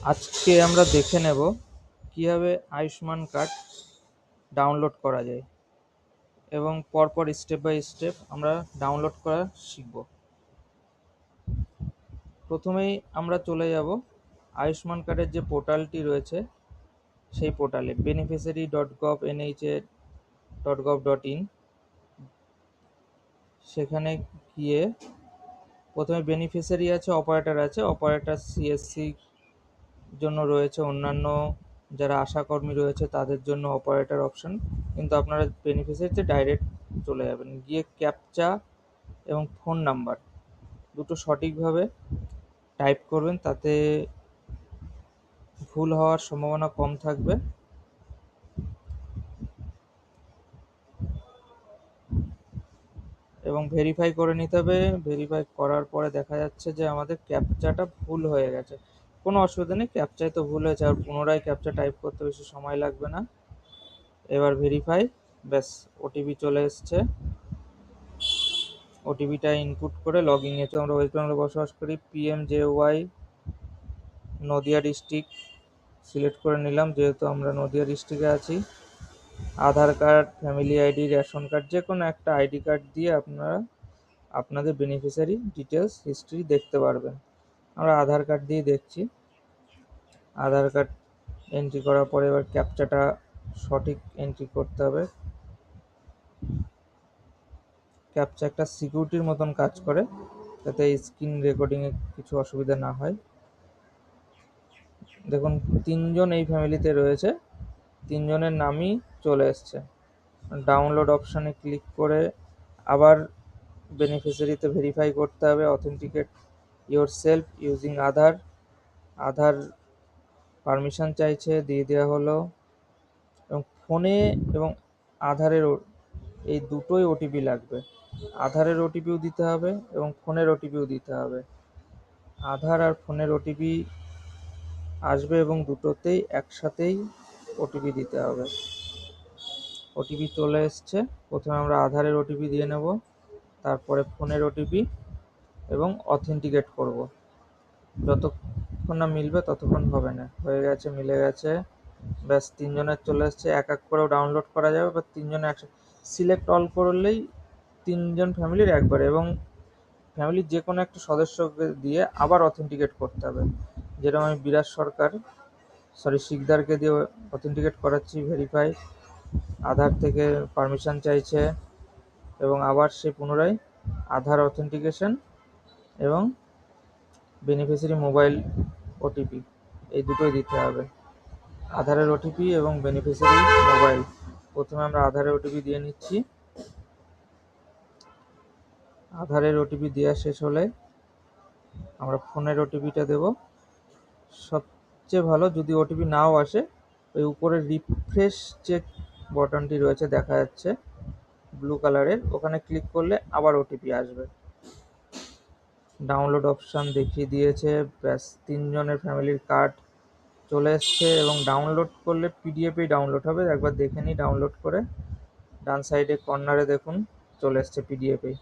আজকে আমরা দেখে নেব কিভাবে আয়ুষ্মান কার্ড ডাউনলোড করা যায় এবং পরপর স্টেপ বাই স্টেপ আমরা ডাউনলোড করা শিখব। প্রথমেই আমরা চলে যাব আয়ুষ্মান কার্ডের যে পোর্টালটি রয়েছে সেই পোর্টালে beneficiary.gov.nhA.gov.in। সেখানে গিয়ে প্রথমে বেনিফিশিয়ারি আছে, অপারেটর আছে। অপারেটর সিএসসি জন্য রয়েছে, অন্যান্য যারা আশাকর্মী রয়েছে তাদের জন্য অপারেটর অপশন, কিন্তু আপনারা বেনিফিশিয়ারিতে ডাইরেক্ট চলে যাবেন। গিয়ে ক্যাপচা এবং ফোন নাম্বার দুটো সঠিকভাবে টাইপ করবেন, তাতে ভুল হওয়ার সম্ভাবনা কম থাকবে। এবং ভেরিফাই করে নিতে হবে। ভেরিফাই করার পরে দেখা যাচ্ছে যে আমাদের ক্যাপচাটা ভুল হয়ে গেছে। কোনো অসুবিধা নেই, ক্যাপচায় তো ভুল হয়েছে, আর পুনরায় ক্যাপচা টাইপ করতে বেশি সময় লাগবে না। এবার ভেরিফাই, ব্যাস ওটিপি চলে এসছে। ওটিপিটা ইনপুট করে লগ ইন এ আমরা ওয়েস্ট বেঙ্গলে বসবাস করি, PMJY নদিয়া ডিস্ট্রিক্ট সিলেক্ট করে নিলাম, যেহেতু আমরা নদিয়া ডিস্ট্রিক্টে আছি। Aadhaar card, family ID, ration card, যে কোনো একটা আইডি কার্ড দিয়ে আপনারা আপনাদের বেনিফিশিয়ারি ডিটেলস হিস্ট্রি দেখতে পারবেন। আমরা আধার কার্ড দিয়ে দেখছি। আধার কার্ড এন্ট্রি করার পরে এবার ক্যাপচাটা সঠিক এন্ট্রি করতে হবে। ক্যাপচা একটা সিকিউরিটির মতন কাজ করে, যাতে স্ক্রিন রেকর্ডিংয়ে কিছু অসুবিধা না হয়। দেখুন, 3জন এই ফ্যামিলিতে রয়েছে, 3জনের নামই চলে এসছে। ডাউনলোড অপশানে ক্লিক করে আবার বেনিফিশিয়ারিতে ভেরিফাই করতে হবে। Authenticate your self using Aadhaar permission চাইছে, দিয়ে দেওয়া হলো। এবং ফোনে এবং আধারের এই দুটোই ওটিপি লাগবে। আধারের ওটিপিও দিতে হবে এবং ফোনের ওটিপিও দিতে হবে। আধার আর ফোনের ওটিপি আসবে এবং দুটোতেই একসাথেই ওটিপি দিতে হবে। ওটিপি চলে এসছে। প্রথমে আমরা আধারের ওটিপি দিয়ে নেব, তারপরে ফোনের ওটিপি এবং অথেন্টিকেট করব। যতক্ষণ না মিলবে ততক্ষণ হবে না। হয়ে গেছে, মিলে গেছে, ব্যাস 3জনের চলে এসছে। এক এক করেও ডাউনলোড করা যাবে, বা 3জনের একসাথে সিলেক্ট অল করলেই 3জন ফ্যামিলির একবারে, এবং ফ্যামিলির যে কোনো একটা সদস্যকে দিয়ে আবার অথেন্টিকেট করতে হবে। যেরকম আমি বিরাট শিকদারকে দিয়ে অথেন্টিকেট করাচ্ছি। ভেরিফাই, আধার থেকে পারমিশন চাইছে এবং আবার সে পুনরায় আধার অথেন্টিকেশন এবং বেনিফিশিয়ারি মোবাইল ওটিপি, এই দুটোই দিতে হবে। আধারের ওটিপি এবং বেনিফিশিয়ারি মোবাইল। প্রথমে আমরা আধারের ওটিপি দিয়ে নিচ্ছি। আধারের ওটিপি দেওয়া শেষ হলে আমরা ফোনের ওটিপিটা দেব। সবচেয়ে ভালো যদি ওটিপি নাও আসে, ওই উপরে রিফ্রেশ চেক বাটনটি রয়েছে, দেখা যাচ্ছে ব্লু কালারের, ওখানে ক্লিক করলে আবার ওটিপি আসবে। ডাউনলোড অপশান দেখিয়ে দিয়েছে, ব্যাস 3জনের ফ্যামিলির কার্ড চলে এসছে। এবং ডাউনলোড করলে পিডিএফেই ডাউনলোড হবে, একবার দেখে নিই ডাউনলোড করে। ডান সাইডে কর্নারে দেখুন চলে এসছে পিডিএফেই।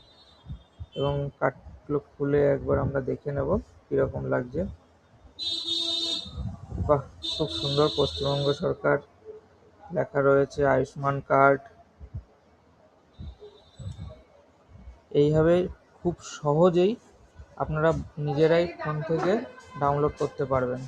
এবং কার্ডগুলো খুলে একবার আমরা দেখে নেব কীরকম লাগছে। বাহ, খুব সুন্দর, পশ্চিমবঙ্গ সরকার লেখা রয়েছে, আয়ুষ্মান কার্ড। এইভাবে খুব সহজেই আপনারা নিজেরাই ফোন থেকে ডাউনলোড করতে পারবেন।